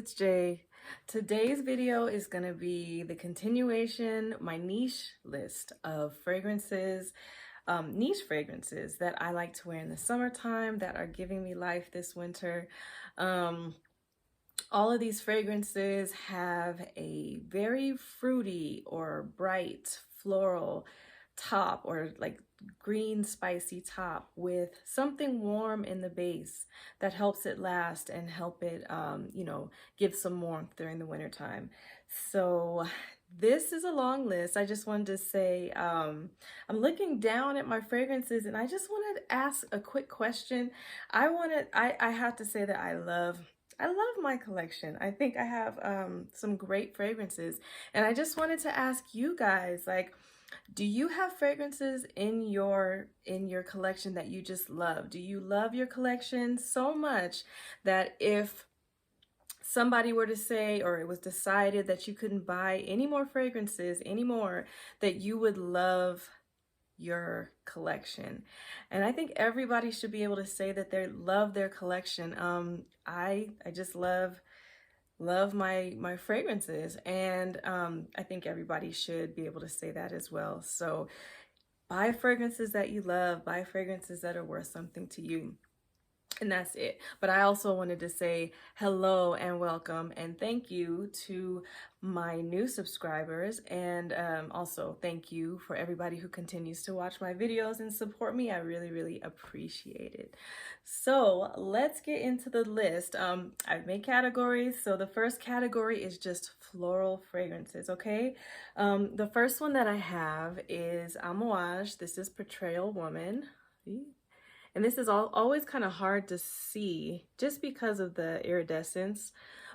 it's Jay. Today's video is going to be the continuation, my niche list of fragrances, niche fragrances that I like to wear in the summertime that are giving me life this winter. All of these fragrances have a very fruity or bright floral top, or like green spicy top with something warm in the base that helps it last and help it give some warmth during the winter time. So this is a long list. I just wanted to say I'm looking down at my fragrances and I just wanted to ask a quick question. I have to say that I love my collection. I think I have some great fragrances, and I just wanted to ask you guys, like, do you have fragrances in your collection that you just love? Do you love your collection so much that if somebody were to say, or it was decided that you couldn't buy any more fragrances anymore, that you would love your collection? And I think everybody should be able to say that they love their collection. I just love my fragrances, and I think everybody should be able to say that as well. So buy fragrances that you love, buy fragrances that are worth something to you. And that's it. But I also wanted to say hello and welcome and thank you to my new subscribers, and also thank you for everybody who continues to watch my videos and support me. I really appreciate it. So let's get into the list. I've made categories. So the first category is just floral fragrances, okay? The first one that I have is Amouage. This is Portrayal Woman. And this is always kind of hard to see just because of the iridescence.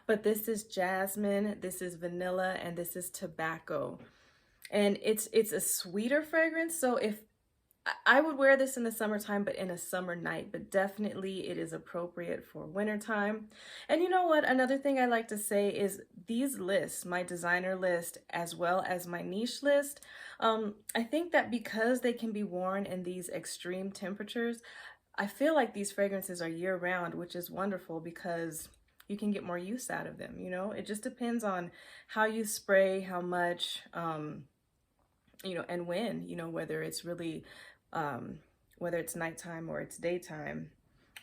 But this is jasmine, this is vanilla, and this is tobacco. And it's a sweeter fragrance. So if I would wear this in the summertime, but in a summer night, but definitely it is appropriate for wintertime. And you know what? Another thing I like to say is these lists, my designer list, as well as my niche list, I think that because they can be worn in these extreme temperatures, I feel like these fragrances are year round, which is wonderful because you can get more use out of them. You know, it just depends on how you spray, how much, and when, whether it's really, whether it's nighttime or it's daytime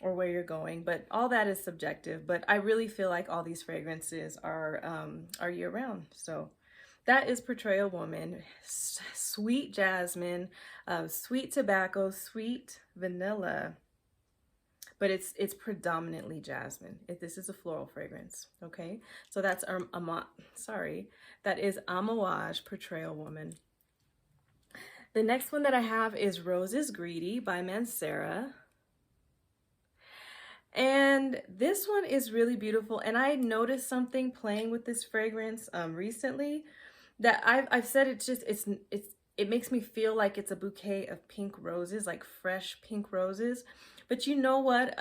or where you're going, but all that is subjective. But I really feel like all these fragrances are year round. So that is Portrayal Woman. Sweet jasmine, sweet tobacco, sweet vanilla, but it's predominantly jasmine. This is a floral fragrance, okay? So that's that is Amouage Portrayal Woman. The next one that I have is Rose is Greedy by Mancera. And this one is really beautiful, and I noticed something playing with this fragrance recently that I've said it makes me feel like it's a bouquet of pink roses, like fresh pink roses. But you know what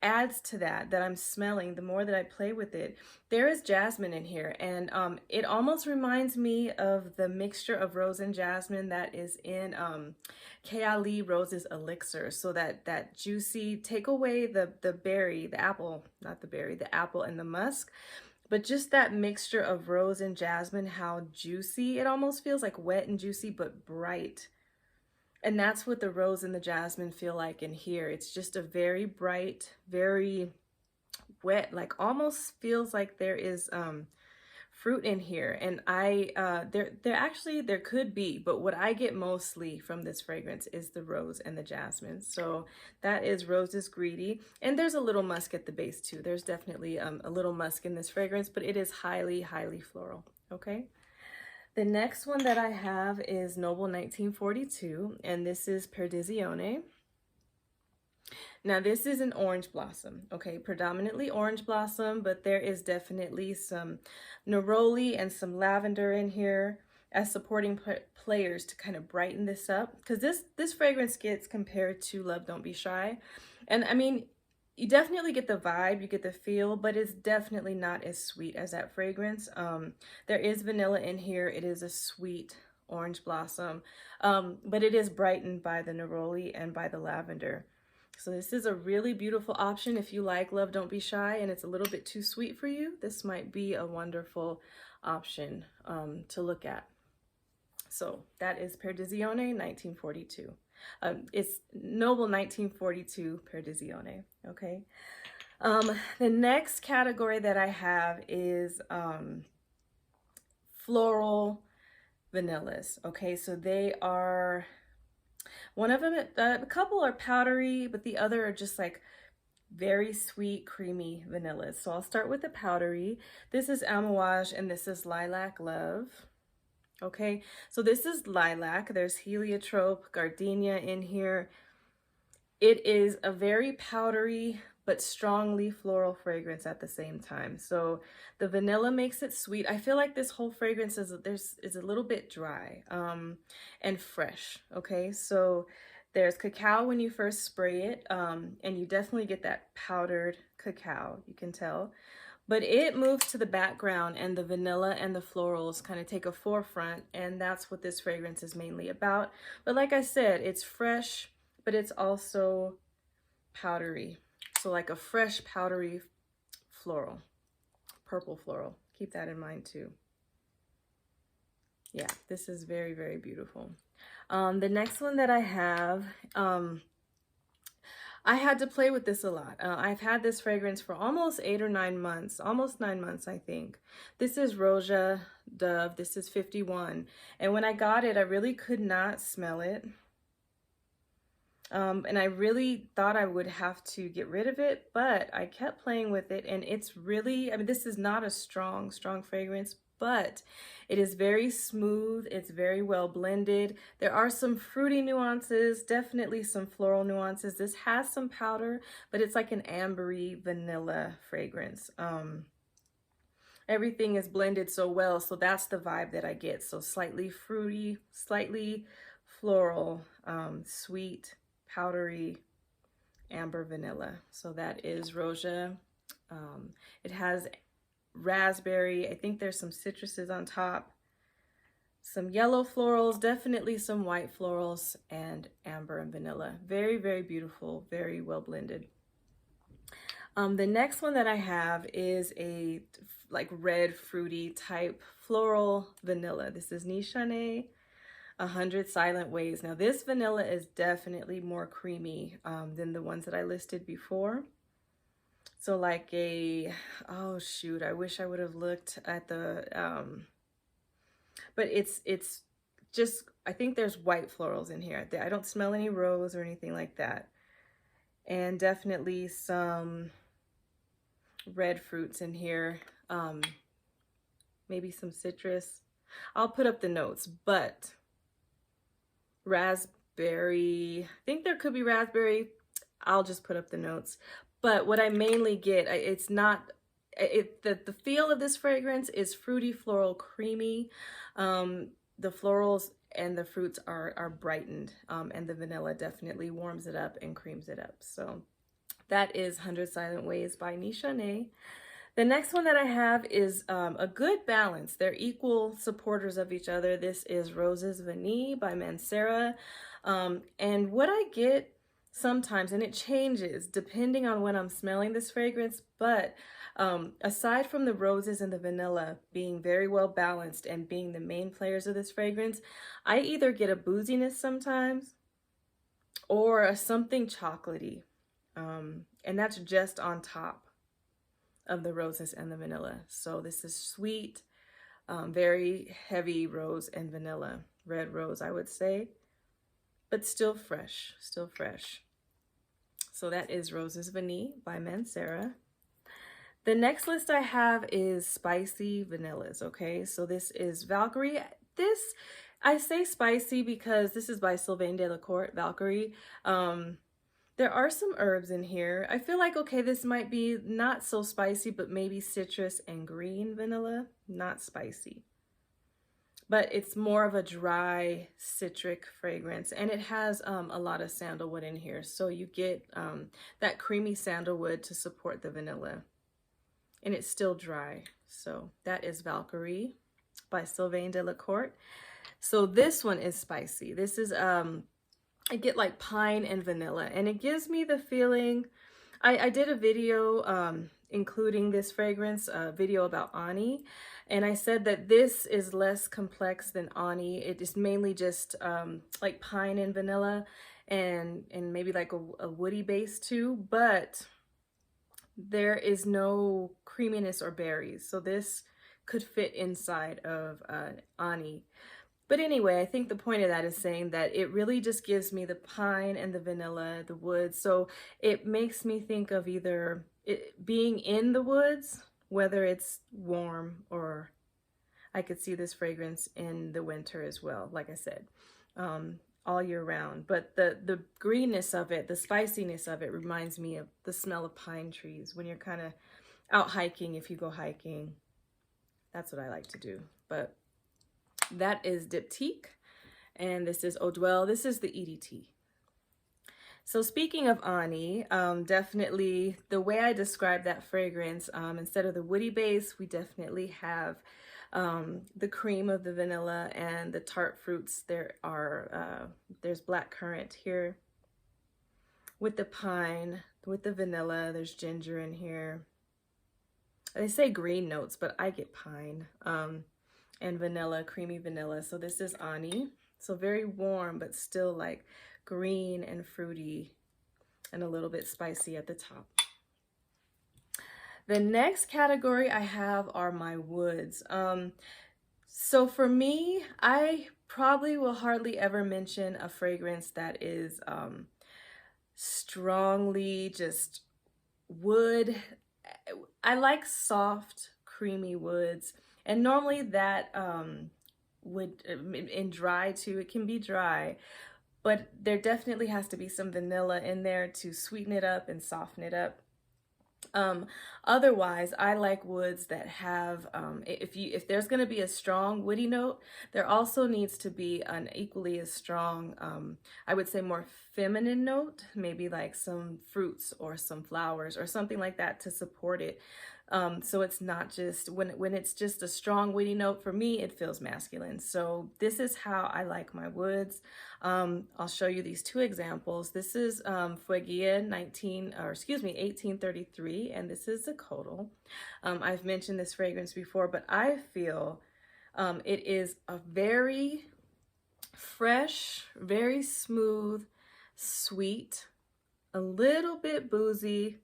adds to that I'm smelling the more that I play with it? There is jasmine in here, and it almost reminds me of the mixture of rose and jasmine that is in Kayali Rose's elixir. So that juicy, take away the berry, the apple, not the berry, the apple and the musk. But just that mixture of rose and jasmine, how juicy. It almost feels like wet and juicy, but bright. And that's what the rose and the jasmine feel like in here. It's just a very bright, very wet, like almost feels like there is fruit in here. And there could be, but what I get mostly from this fragrance is the rose and the jasmine. So that is Rose is Greedy. And there's a little musk at the base too. There's definitely a little musk in this fragrance, but it is highly floral, okay? The next one that I have is Nobile 1942, and this is Perdizione. Now this is an orange blossom, okay, predominantly orange blossom, but there is definitely some neroli and some lavender in here as supporting players to kind of brighten this up, because this fragrance gets compared to Love Don't Be Shy. And I mean, you definitely get the vibe, you get the feel, but it's definitely not as sweet as that fragrance. There is vanilla in here. It is a sweet orange blossom, but it is brightened by the neroli and by the lavender. So this is a really beautiful option if you like Love Don't Be Shy and it's a little bit too sweet for you. This might be a wonderful option to look at. So that is Perdizione 1942. It's Nobile 1942 Perdizione, okay? The next category that I have is floral vanillas, okay? So they are, one of them, a couple are powdery, but the other are just like very sweet, creamy vanillas. So I'll start with the powdery. This is Amouage and this is Lilac Love. Okay, so this is lilac. There's heliotrope, gardenia in here. It is a very powdery but strongly floral fragrance at the same time. So the vanilla makes it sweet. I feel like this whole fragrance is a little bit dry and fresh. Okay, so there's cacao when you first spray it, and you definitely get that powdered cacao, you can tell. But it moves to the background and the vanilla and the florals kind of take a forefront, and that's what this fragrance is mainly about. But like I said, it's fresh, but it's also powdery. So like a fresh powdery floral, purple floral. Keep that in mind too. Yeah, this is very, very beautiful. The next one that I have, I had to play with this a lot. I've had this fragrance for almost 8 or 9 months, almost 9 months, I think. This is Roja Dove. This is 51. And when I got it, I really could not smell it. And I really thought I would have to get rid of it, but I kept playing with it. And it's really, I mean, this is not a strong fragrance, but it is very smooth. It's very well blended. There are some fruity nuances, definitely some floral nuances. This has some powder, but it's like an ambery vanilla fragrance. Everything is blended so well, so that's the vibe that I get. So slightly fruity, slightly floral, sweet, powdery, amber vanilla. So that is Roja. It has raspberry. I think there's some citruses on top, some yellow florals, definitely some white florals, and amber and vanilla. Very, very beautiful, very well blended. The next one that I have is a like red fruity type floral vanilla. This is Nishane 100 Silent Ways. Now this vanilla is definitely more creamy than the ones that I listed before. So like a, oh shoot, I wish I would have looked at the, but it's just, I think there's white florals in here. I don't smell any rose or anything like that. And definitely some red fruits in here, maybe some citrus. I'll put up the notes, but raspberry, I think there could be raspberry. I'll just put up the notes. But what I mainly get, it's not, the feel of this fragrance is fruity, floral, creamy. The florals and the fruits are brightened, and the vanilla definitely warms it up and creams it up. So that is 100 Silent Ways by Nishane. The next one that I have is a good balance. They're equal supporters of each other. This is Roses Vanille by Mancera. And what I get sometimes, and it changes depending on when I'm smelling this fragrance, but aside from the roses and the vanilla being very well balanced and being the main players of this fragrance, I either get a booziness sometimes or something chocolatey, and that's just on top of the roses and the vanilla. So this is sweet, very heavy rose and vanilla, red rose I would say, but still fresh, still fresh. So that is Roses Vanille by Mancera. The next list I have is spicy vanillas, okay? So this is Valkyrie. This, I say spicy because this is by Sylvaine Delacourte, Valkyrie. There are some herbs in here. I feel like, okay, this might be not so spicy, but maybe citrus and green vanilla, not spicy. But it's more of a dry citric fragrance, and it has a lot of sandalwood in here. So you get that creamy sandalwood to support the vanilla, and it's still dry. So that is Valkyrie by Sylvaine Delacourte. So this one is spicy. This is I get like pine and vanilla, and it gives me the feeling, I did a video including this fragrance, a video about Ani, and I said that this is less complex than Ani. It is mainly just like pine and vanilla, and maybe like a woody base too, but there is no creaminess or berries, so this could fit inside of Ani. But anyway, I think the point of that is saying that it really just gives me the pine and the vanilla, the woods. So it makes me think of either it being in the woods, whether it's warm, or I could see this fragrance in the winter as well, like I said, all year round. But the greenness of it, the spiciness of it reminds me of the smell of pine trees when you're kind of out hiking, if you go hiking. That's what I like to do. But that is Dyptique, and this is Eau Duelle. This is the EDT. So speaking of Ani, definitely the way I describe that fragrance, instead of the woody base, we definitely have the cream of the vanilla and the tart fruits. There's blackcurrant here with the pine, with the vanilla. There's ginger in here. They say green notes, but I get pine. And vanilla, creamy vanilla. So this is Ani. So very warm, but still like green and fruity and a little bit spicy at the top. The next category I have are my woods. So for me, I probably will hardly ever mention a fragrance that is strongly just wood. I like soft, creamy woods. And normally that would, in dry too, it can be dry, but there definitely has to be some vanilla in there to sweeten it up and soften it up. Otherwise, I like woods that have, if there's going to be a strong woody note, there also needs to be an equally as strong, I would say more feminine note, maybe like some fruits or some flowers or something like that to support it. So it's not just, when it's just a strong woody note, for me, it feels masculine. So this is how I like my woods. I'll show you these two examples. This is Fueguia 1833, and this is Xocoatl. I've mentioned this fragrance before, but I feel it is a very fresh, very smooth, sweet, a little bit boozy,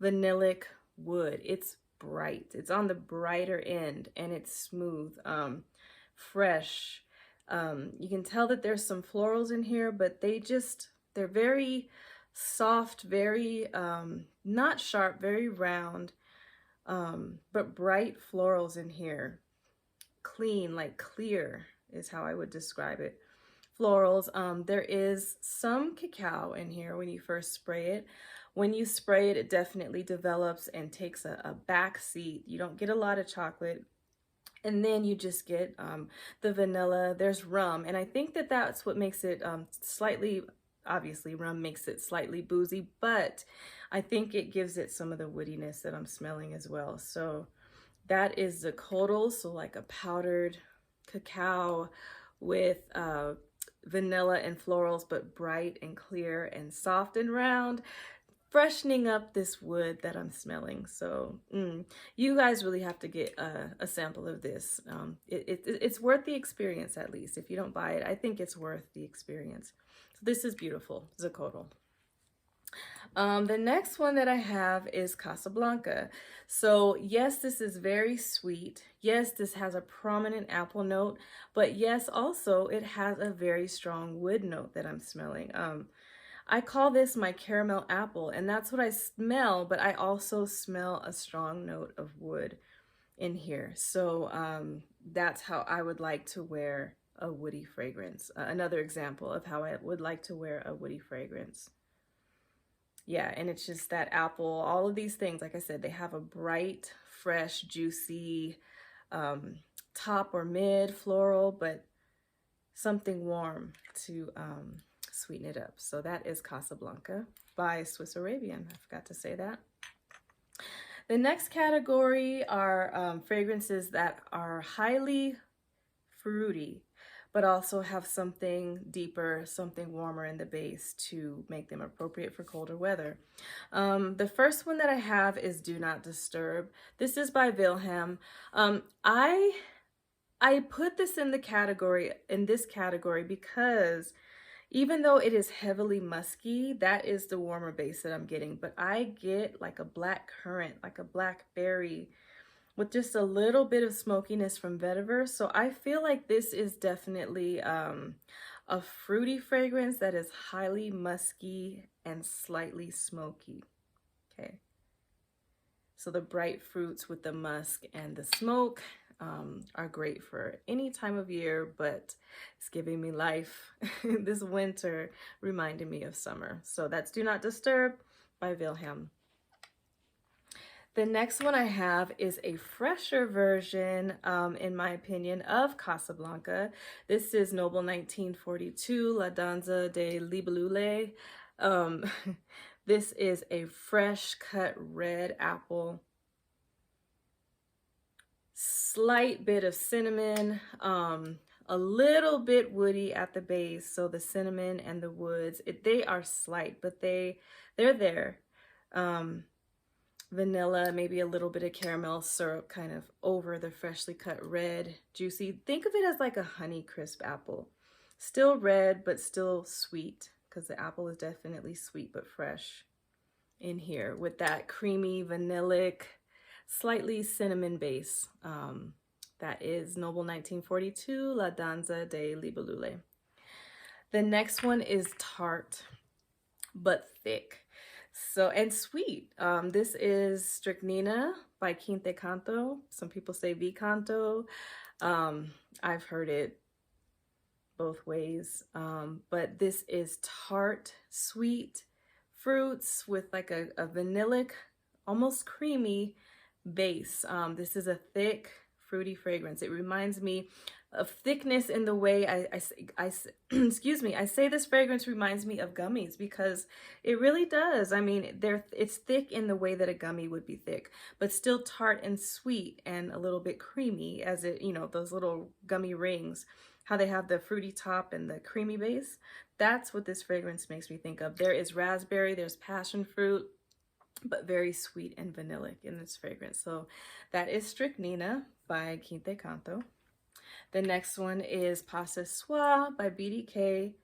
vanillic wood. It's bright. It's on the brighter end, and it's smooth, fresh. You can tell that there's some florals in here, but they're very soft, very not sharp, very round, but bright florals in here. Clean, like clear is how I would describe it. Florals. There is some cacao in here when you first spray it. When you spray it, it definitely develops and takes a back seat. You don't get a lot of chocolate. And then you just get the vanilla. There's rum. And I think that that's what makes it slightly, obviously rum makes it slightly boozy, but I think it gives it some of the woodiness that I'm smelling as well. So that is Xocoatl, so like a powdered cacao with vanilla and florals, but bright and clear and soft and round, freshening up this wood that I'm smelling. So you guys really have to get a sample of this. It's worth the experience, at least. If you don't buy it, I think it's worth the experience. So this is beautiful, Xocoatl. The next one that I have is Casablanca. So yes, this is very sweet. Yes, this has a prominent apple note, but yes, also it has a very strong wood note that I'm smelling. I call this my caramel apple, and that's what I smell, but I also smell a strong note of wood in here. So that's how I would like to wear a woody fragrance. Another example of how I would like to wear a woody fragrance. Yeah, and it's just that apple, all of these things, like I said, they have a bright, fresh, juicy top or mid floral, but something warm to sweeten it up. So that is Casablanca by Swiss Arabian. I forgot to say that. The next category are fragrances that are highly fruity, but also have something deeper, something warmer in the base to make them appropriate for colder weather. The first one that I have is Do Not Disturb. This is by Vilhelm. I put this in this category because even though it is heavily musky, that is the warmer base that I'm getting, but I get like a black currant, like a blackberry with just a little bit of smokiness from vetiver. So I feel like this is definitely a fruity fragrance that is highly musky and slightly smoky. Okay. So the bright fruits with the musk and the smoke are great for any time of year, but it's giving me life this winter, reminding me of summer. So that's Do Not Disturb by Vilhelm. The next one I have is a fresher version, in my opinion, of Casablanca. This is Nobile 1942, La Danza, Delle Libellule. This is a fresh cut red apple. Slight bit of cinnamon, a little bit woody at the base. So the cinnamon and the woods, they are slight, but they're there. Vanilla, maybe a little bit of caramel syrup kind of over the freshly cut red, juicy. Think of it as like a honey crisp apple. Still red, but still sweet, because the apple is definitely sweet but fresh in here with that creamy, vanillic, slightly cinnamon base. That is Nobile 1942, La Danza, Delle Libellule. The next one is tart, but thick. So, and sweet. This is Stricnina by Quinte Canto. Some people say V Canto. I've heard it both ways. But this is tart, sweet fruits with like a vanillic, almost creamy base. This is a thick, fruity fragrance. It reminds me of thickness in the way excuse me, I say this fragrance reminds me of gummies, because it really does. I mean, it's thick in the way that a gummy would be thick, but still tart and sweet and a little bit creamy, as it, you know, those little gummy rings, how they have the fruity top and the creamy base. That's what this fragrance makes me think of. There is raspberry, there's passion fruit, but very sweet and vanillic in this fragrance. So that is Stricnina by Quinte Canto. The next one is Pas Ce Soir by BDK.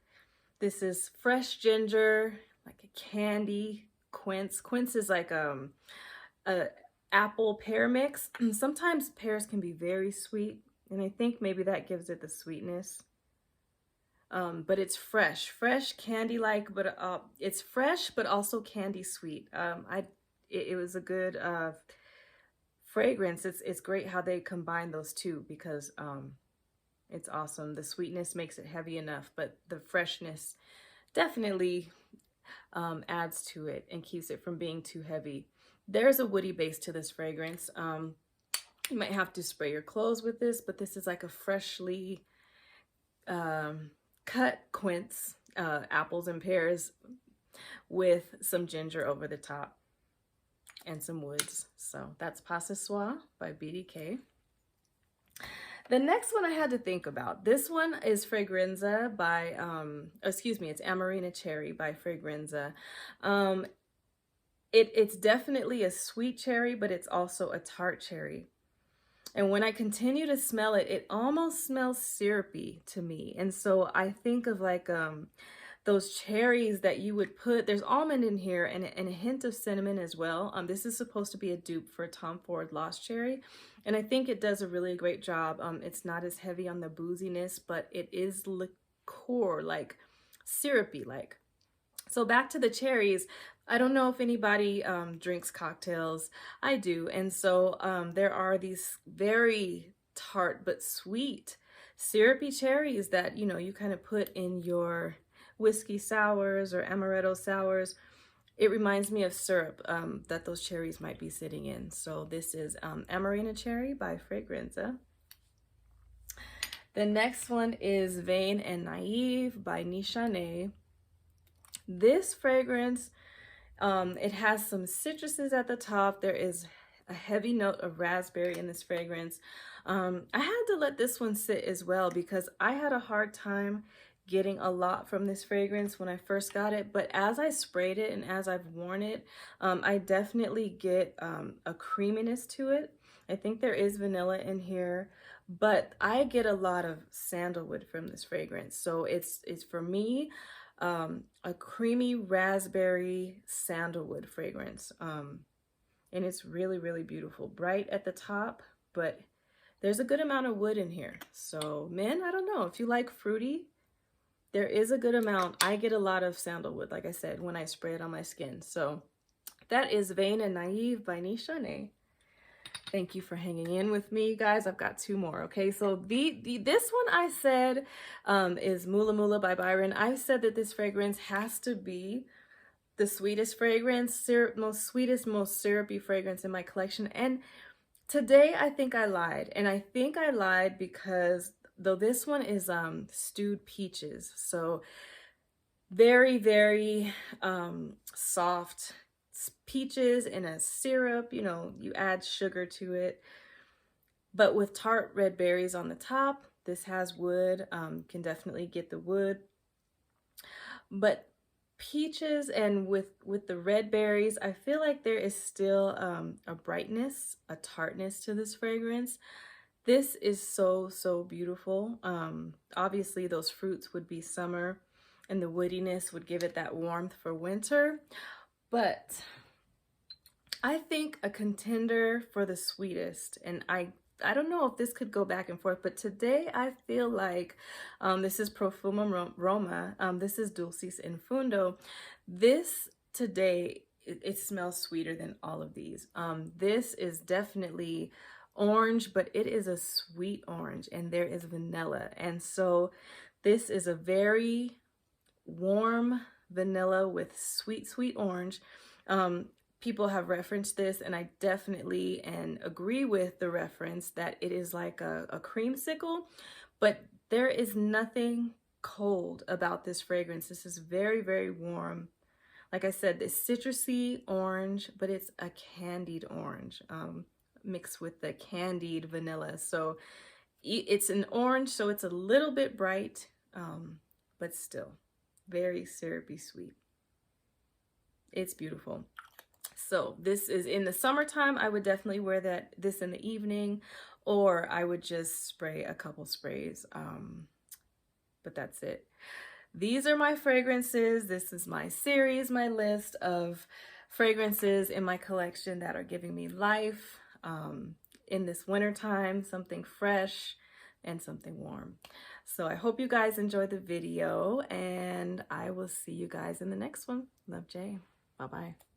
This is fresh ginger, like a candy quince. Quince is like a apple pear mix. Sometimes pears can be very sweet, and I think maybe that gives it the sweetness. But it's fresh candy-like, but it's fresh but also candy sweet. It was a good fragrance. It's great how they combine those two, because it's awesome. The sweetness makes it heavy enough, but the freshness definitely adds to it and keeps it from being too heavy. There's a woody base to this fragrance. You might have to spray your clothes with this, but this is like a freshly cut quince, apples and pears with some ginger over the top and some woods. So that's Pas Ce Soir by BDK. The next one I had to think about. This one is Fragrenza by, it's Amarena Cherry by Fragrenza. It's definitely a sweet cherry, but it's also a tart cherry. And when I continue to smell it, it almost smells syrupy to me. And so I think of like those cherries that you would put, there's almond in here and a hint of cinnamon as well. This is supposed to be a dupe for Tom Ford Lost Cherry. And I think it does a really great job. It's not as heavy on the booziness, but it is liqueur, like syrupy like. So back to the cherries. I don't know if anybody drinks cocktails. I do. And so there are these very tart but sweet syrupy cherries that, you know, you kind of put in your whiskey sours or amaretto sours. It reminds me of syrup that those cherries might be sitting in. So this is Amarena Cherry by Fragrenza. The next one is Vain and Naïve by Nishane. This fragrance, it has some citruses at the top. There is a heavy note of raspberry in this fragrance. I had to let this one sit as well because I had a hard time getting a lot from this fragrance when I first got it, but as I sprayed it and as I've worn it, I definitely get a creaminess to it. I think there is vanilla in here, but I get a lot of sandalwood from this fragrance. So it's for me a creamy raspberry sandalwood fragrance. And it's really, really beautiful. Bright at the top, but there's a good amount of wood in here. So men, I don't know, if you like fruity, there is a good amount. I get a lot of sandalwood, like I said, when I spray it on my skin. So that is Vain and Naive by Nishane Ani. Thank you for hanging in with me, guys. I've got two more, okay? So this one I said is Mula Mula by Byron. I said that this fragrance has to be the sweetest fragrance, most syrupy fragrance in my collection. And today I think I lied. And I think I lied because though this one is stewed peaches. So very, very soft peaches in a syrup, you know, you add sugar to it, but with tart red berries on the top. This has wood, can definitely get the wood, but peaches and with the red berries, I feel like there is still a brightness, a tartness to this fragrance. This is so, so beautiful. Obviously those fruits would be summer and the woodiness would give it that warmth for winter. But I think a contender for the sweetest, and I don't know if this could go back and forth, but today I feel like this is Profumum Roma. This is Dulcis in Fundo. This today, it smells sweeter than all of these. This is definitely orange, but it is a sweet orange, and there is vanilla. And so this is a very warm vanilla with sweet, sweet orange. People have referenced this, and I definitely agree with the reference that it is like a creamsicle, but there is nothing cold about this fragrance. This is very, very warm. Like I said, this citrusy orange, but it's a candied orange mixed with the candied vanilla. So it's an orange, so it's a little bit bright, but still very syrupy sweet. It's beautiful. So this is in the summertime. I would definitely wear this in the evening, or I would just spray a couple sprays, but that's it. These are my fragrances. This is my series, my list of fragrances in my collection that are giving me life in this winter time, something fresh and something warm. So I hope you guys enjoyed the video, and I will see you guys in the next one. Love, Jay. Bye-bye.